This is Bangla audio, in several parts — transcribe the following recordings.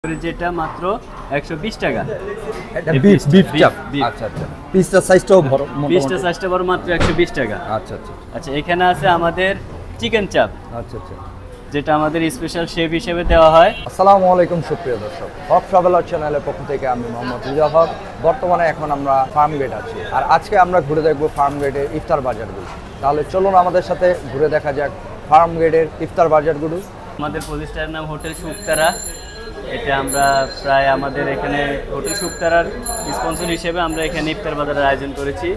যেটা মাত্র 120 টাকা। এটা বিফ চাপ। আচ্ছা আচ্ছা, পিসটা সাইজটাও বড়, পিসটা সাইজটা বড়, মাত্র 120 টাকা। আচ্ছা আচ্ছা আচ্ছা, এখানে আছে আমাদের চিকেন চাপ। আচ্ছা আচ্ছা, যেটা আমাদের স্পেশাল শেফ হিসেবে দেওয়া হয়। আসসালামু আলাইকুম সুপ্রিয় দর্শক, হক ট্রাভেলার চ্যানেলের পক্ষ থেকে আমি মোহাম্মদ রিজা হক। বর্তমানে এখন আমরা ফার্ম গেট আছি, আর আজকে আমরা ঘুরে দেখব ফার্ম গেটের ইফতার বাজারগুলো। তাহলে চলুন আমাদের সাথে ঘুরে দেখা যাক ফার্ম গেটের ইফতার বাজারগুলো। আমাদের প্রতিষ্ঠানের নাম হোটেল শুকতারা। এটা আমরা প্রায় আমাদের এখানে হোটেল শুকতারার স্পন্সর হিসেবে আমরা এখানে ইফতার বাজারের আয়োজন করেছি।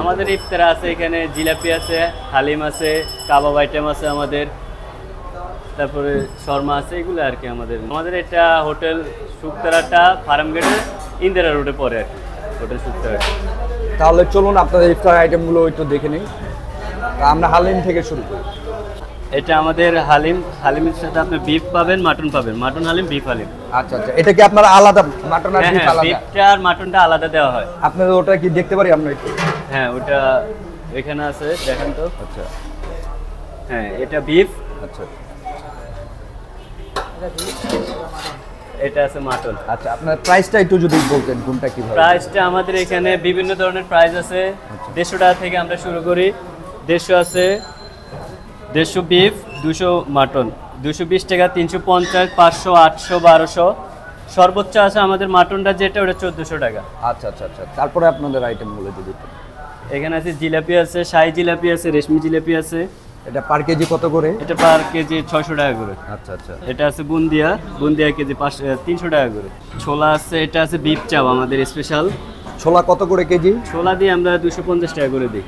আমাদের ইফতার আছে, এখানে জিলাপি আছে, হালিম আছে, কাবাব আইটেম আছে আমাদের, তারপরে শর্মা আছে, এগুলো আর কি। আমাদের এটা হোটেল শুকতারাটা ফার্ম গেটের ইন্দিরা রোডে পড়ে আর কি, হোটেল শুকতারা। তাহলে চলুন আপনাদের ইফতার আইটেমগুলো একটু দেখে নিই। আমরা হালিম থেকে শুরু করি। এটা আমাদের হালিমের সাথে আপনি বিফ পাবেন, মাটন পাবেন, মাটন হালিম, বিফ হালিম। আচ্ছা আচ্ছা, এটা কি আপনারা আলাদা মাটন আর বিফ আলাদা? বিফটা আর মাটনটা আলাদা দেওয়া হয়। আপনাদের ওটা কি দেখতে পারি আমরা একটু? হ্যাঁ, ওটা এখানে আছে, দেখেন তো। আচ্ছা হ্যাঁ, এটা বিফ, আচ্ছা, এটা আছে মাটন। আচ্ছা, আপনার প্রাইসটা একটু যদি বলতেন কোনটা কিভাবে? প্রাইসটা আমাদের এখানে বিভিন্ন ধরনের প্রাইস আছে। 150 টাকা থেকে আমরা শুরু করি। 150 আছে, 150 বিফ, 200 মাটন, 220 টাকা, 350, 500, 800, 1200। সর্বোচ্চ আছে আমাদের মাটনটা যেটা, ওটা 1400 টাকা। আচ্ছা আচ্ছা আচ্ছা, তারপরে আপনাদের আইটেমগুলো যদি একটু। এখানে আছে জিলাপি আছে, শাহী জিলাপি আছে, রেশমি জিলাপি আছে। এটা পার কেজি কত করে? এটা পার কেজি 600 টাকা করে। আচ্ছা আচ্ছা, এটা আছে বুন্দিয়া কেজি 300 টাকা করে। ছোলা আছে, এটা আছে বিফ চাপ আমাদের স্পেশাল। ছোলা কত করে কেজি? ছোলা দিয়ে আমরা 250 টাকা করে দিই।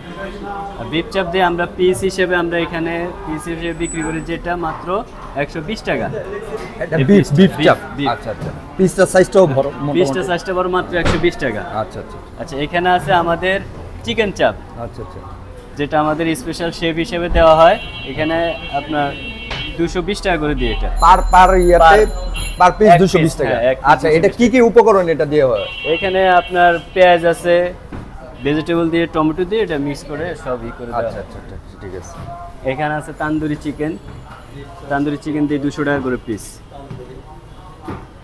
আর বিফ চাপ দিয়ে আমরা পিস হিসেবে এখানে বিক্রি করি, যেটা মাত্র 120 টাকা। এটা বিফ চাপ। আচ্ছা আচ্ছা, পিসটা সাইজটাও বড়, পিসটা সাইজটা বড়, মাত্র 120 টাকা। আচ্ছা আচ্ছা আচ্ছা, এখানে আছে আমাদের চিকেন চাপ। আচ্ছা আচ্ছা, যেটা আমাদের স্পেশাল শেফ হিসেবে দেওয়া হয়। এখানে আপনার 220 টাকা করে দিই। এটা পার পিস 220 টাকা। আচ্ছা, এটা কি কি উপকরণ এটা দিয়ে হয়? এখানে আপনার পেঁয়াজ আছে, ভেজিটেবল দিয়ে, টমেটো দিয়ে এটা মিক্স করে সব করে দেওয়া। আচ্ছা আচ্ছা ঠিক আছে। এখানে আছে তান্দুরি চিকেন দিয়ে 200 টাকা করে পিস।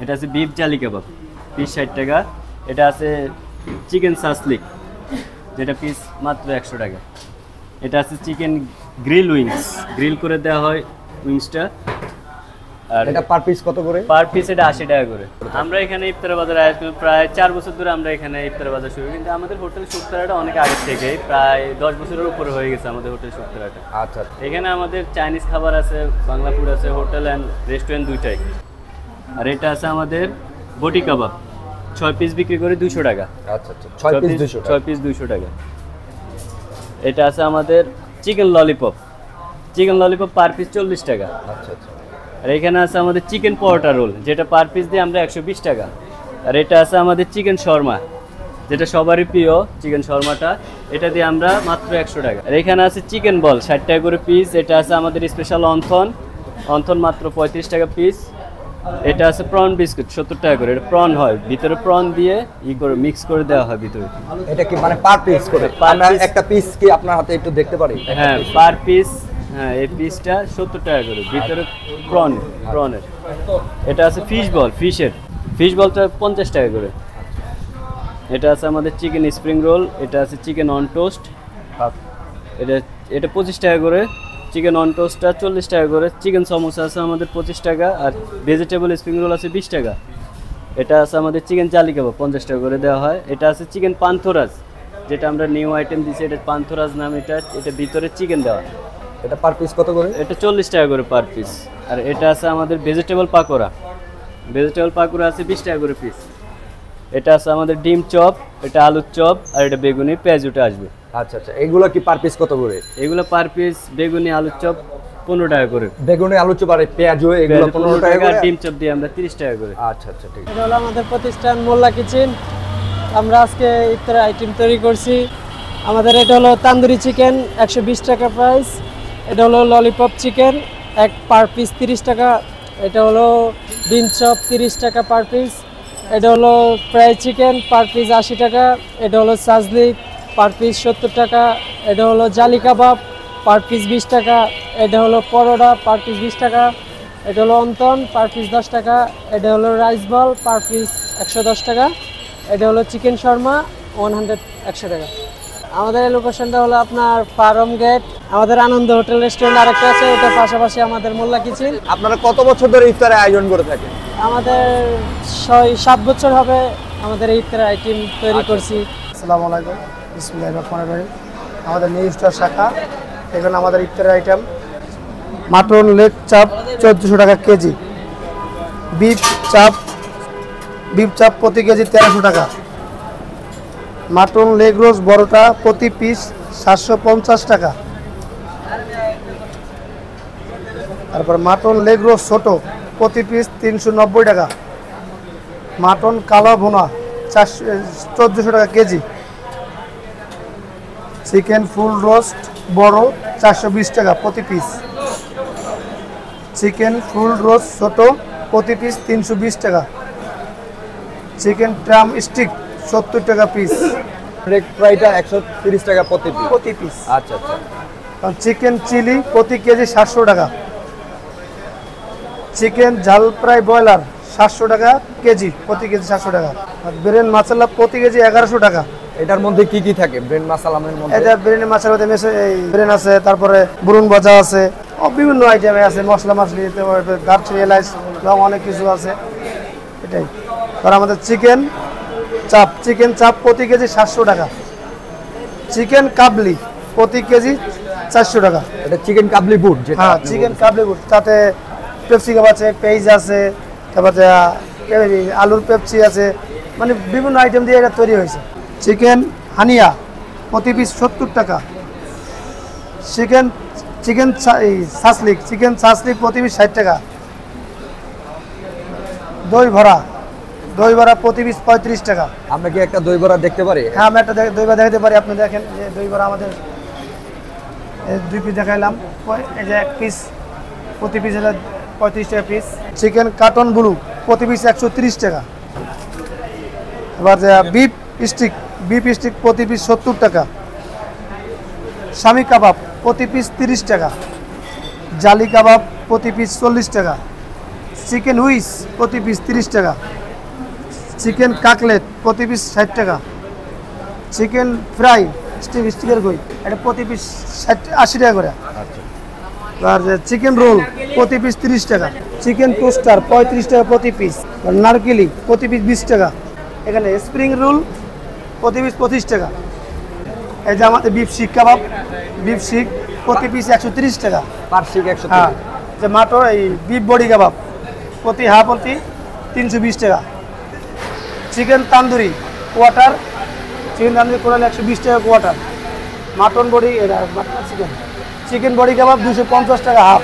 এটা আছে বিফ জালি কাবাব, পিস 60 টাকা। এটা আছে চিকেন সাসলিক, যেটা পিস মাত্র 100 টাকা। এটা আছে চিকেন গ্রিল উইংস, গ্রিল করে দেওয়া হয় উইংসটা। আর এটা পার পিস কত করে? পার পিস এটা 80 টাকা করে। আমরা এখানে ইফতার বাজার আয়োজন প্রায় 4 বছর ধরে আমরা এখানে ইফতার বাজার শুরু, কিন্তু আমাদের হোটেল শুকতারাটা অনেক আগে থেকে, প্রায় 10 বছরের উপরে হয়ে গেছে আমাদের হোটেল শুকতারাটা। আচ্ছা, এখানে আমাদের চাইনিজ খাবার আছে, বাংলা ফুড আছে, হোটেল অ্যান্ড রেস্টুরেন্ট দুইটাই। আর এটা আছে আমাদের বটি কাবাব, 6 পিস বিক্রি করে 200 টাকা। আচ্ছা আচ্ছা, 6 পিস 200 টাকা। এটা আছে আমাদের চিকেন ললিপপ পার পিস 40 টাকা। আচ্ছা আচ্ছা, আর এখানে আছে আমাদের চিকেন পরোটা রোল, যেটা পার পিস দিয়ে আমরা 120 টাকা। আর এটা আছে আমাদের চিকেন শর্মা, যেটা সবারই প্রিয় চিকেন শর্মাটা, এটা দিয়ে আমরা মাত্র 100 টাকা। আর এখানে আছে চিকেন বল, 60 টাকা করে পিস। এটা আছে আমাদের স্পেশাল অন্থন মাত্র 35 টাকা পিস। এটা আছে প্রন বিস্কুট, 70 টাকা করে। এটা প্রন হয়, ভিতরে প্রন দিয়ে করে মিক্স করে দেওয়া হয় ভিতরে। এটা কি মানে পার পিস করে? আমরা একটা পিস কি আপনার হাতে একটু দেখতে পারি? হ্যাঁ, পার পিস। হ্যাঁ, এই পিসটা 70 টাকা করে, ভিতরে প্রনের। এটা আছে ফিশ বলটা 50 টাকা করে। এটা আছে আমাদের চিকেন স্প্রিং রোল, এটা আছে চিকেন অন টোস্ট, এটা 25 টাকা করে। চিকেন অন টোস্টটা 40 টাকা করে। চিকেন সমোসা আছে আমাদের 25 টাকা। আর ভেজিটেবল স্প্রিং রোল আছে 20 টাকা। এটা আছে আমাদের চিকেন জালি কাবাব, 50 টাকা করে দেওয়া হয়। এটা আছে চিকেন পান্থরাজ, যেটা আমরা নিউ আইটেম দিচ্ছি, এটা পান্থরাজ নাম। এটা ভিতরে চিকেন দেওয়া। এটা পার পিস কত করে? এটা 40 টাকা করে পার পিস। আর এটা আছে আমাদের ভেজিটেবল পাকোড়া আছে 20 টাকা করে পিস। এটা আছে আমাদের ডিম চপ, এটা আলুর চপ, আর এটা বেগুনি পেঁয়াজুটা আসবে। আচ্ছা আচ্ছা, এগুলো কি পার পিস কত করে? এগুলো পার পিস বেগুনি আলুর চপ 15 টাকা করে। বেগুনি আলুর চপ আর পেঁয়াজু এগুলো 15 টাকা করে। ডিম চপ দিয়ে আমরা 30 টাকা করে। আচ্ছা আচ্ছা, ঠিক আছে। এটা হলো আমাদের প্রতিষ্ঠান মোল্লা কিচেন। আমরা আজকে ইফতার আইটেম তৈরি করছি। আমাদের এটা হলো তান্দুরি চিকেন, 120 টাকা প্রাইস। এটা হলো ললিপপ চিকেন, এক পার পিস 30 টাকা। এটা হলো ডিম চপ 30 টাকা পার পিস। এটা হলো ফ্রাই চিকেন, পার পিস 80 টাকা। এটা হলো সাজলিক, পার পিস 70 টাকা। এটা হলো জালি কাবাব, পার পিস 20 টাকা। এটা হলো পরোটা, পার পিস 20 টাকা। এটা হলো অন্তন, পার পিস 10 টাকা। এটা হলো রাইস বল, পার পিস 110 টাকা। এটা হলো চিকেন শর্মা 100 টাকা। আমাদের এই লোকেশনটা হলো আপনার ফার্ম গেট। আমাদের আনন্দ হোটেল রেস্টুরেন্ট আরেকটা আছে, ওটার পাশাপাশি আমাদের মোল্লা কিচেন। আপনারা কত বছর ধরে ইফতারের আয়োজন করে থাকেন? আমাদের 6-7 বছর হবে আমাদের এই ইফতারের আইটেম তৈরি করছি। আসসালামু আলাইকুম, বিসমিল্লাহির রহমানির রহিম। আমাদের নিউ স্টার শাখা, এখানে আমাদের ইফতারের আইটেম মাটন লেগ চাপ 1400 টাকা কেজি, বিফ চাপ প্রতি কেজি 1300 টাকা, মাটন লেগ রোস্ট বড়টা প্রতি পিস 750 টাকা, তারপর মাটন লেগ রোস্ট ছোট প্রতি পিস 390 টাকা, মাটন কালো ভুনা 1400 টাকা কেজি, চিকেন ফুল রোস্ট বড় 420 টাকা প্রতি পিস, চিকেন ফুল রোস্ট ছোট প্রতি পিস 320 টাকা, চিকেন ট্রাম স্টিক 70 টাকা পিস, লেগ ফ্রাইটা 130 টাকা প্রতি পিস। আচ্ছা আচ্ছা। কারণ চিকেন চিলি প্রতি কেজি 700 টাকা, চিকেন ঝাল ফ্রাই ব্রয়লার 700 টাকা কেজি, প্রতি কেজি 700 টাকা, আর ব্রেন মাসালা প্রতি কেজি 1100 টাকা। এটার মধ্যে কি কি থাকে ব্রেন মাসালামের মধ্যে? এটা ব্রেন মাছের মধ্যে ব্রেন আছে, তারপরে বুরুন ভাজা আছে, বিভিন্ন আইটেমে আছে, মশলা মাছলি, দারচিনি এলাচ লং অনেক কিছু আছে। এটাই। আর আমাদের চিকেন চাপ প্রতি কেজি 700 টাকা, চিকেন কাবলি প্রতি কেজি 400 টাকা। এটা চিকেন কাবলি বুট যেটা? হ্যাঁ, চিকেন কাবলি বুট, তাতে পেপসিকাম আছে, পেঁয়াজ আছে, তারপরে আলুর পেপসি আছে, মানে বিভিন্ন আইটেম দিয়ে এটা তৈরি হয়েছে। চিকেন হানিয়া প্রতি পিস 70 টাকা, চিকেন সাসলিক প্রতি পিস 60 টাকা, দই ভরা প্রতি পিস 35 টাকা। আমরা কি একটা দই বড়া দেখতে পারি? হ্যাঁ, আমি একটা দই ভরা দেখাতে পারি। আপনি দেখেন যে দই ভরা আমাদের 2 পিস দেখাইলাম, এই যে 1 পিস প্রতি পিস 35 টাকা পিস। চিকেন কাটন ব্লু প্রতি পিস 130 টাকা। এবার বিফ স্টিক প্রতি পিস 70 টাকা, স্বামী কাবাব প্রতি পিস 30 টাকা, জালি কাবাব প্রতি পিস 40 টাকা, চিকেন উইস প্রতি পিস 30 টাকা, চিকেন কাকলেট প্রতি পিস 60 টাকা, চিকেন ফ্রাই স্টিকের কই এটা প্রতি পিস 80 টাকা করে। আর চিকেন রোল প্রতি পিস 30 টাকা, চিকেন টোস্টার 35 টাকা প্রতি পিস, নারকেলি প্রতি পিস 20 টাকা, এখানে স্প্রিং রোল প্রতি পিস 25 টাকা। এই যে আমাদের বিফ শিক কাবাব, প্রতি পিস 130 টাকা পার শিক 130। হ্যাঁ, যে মাটন এই বিফ বডি কাবাব প্রতি 320 টাকা, চিকেন তান্দুরি কোয়ার্টার 120 টাকা quarter, mutton body chicken body কাবাব 250 টাকা হাফ।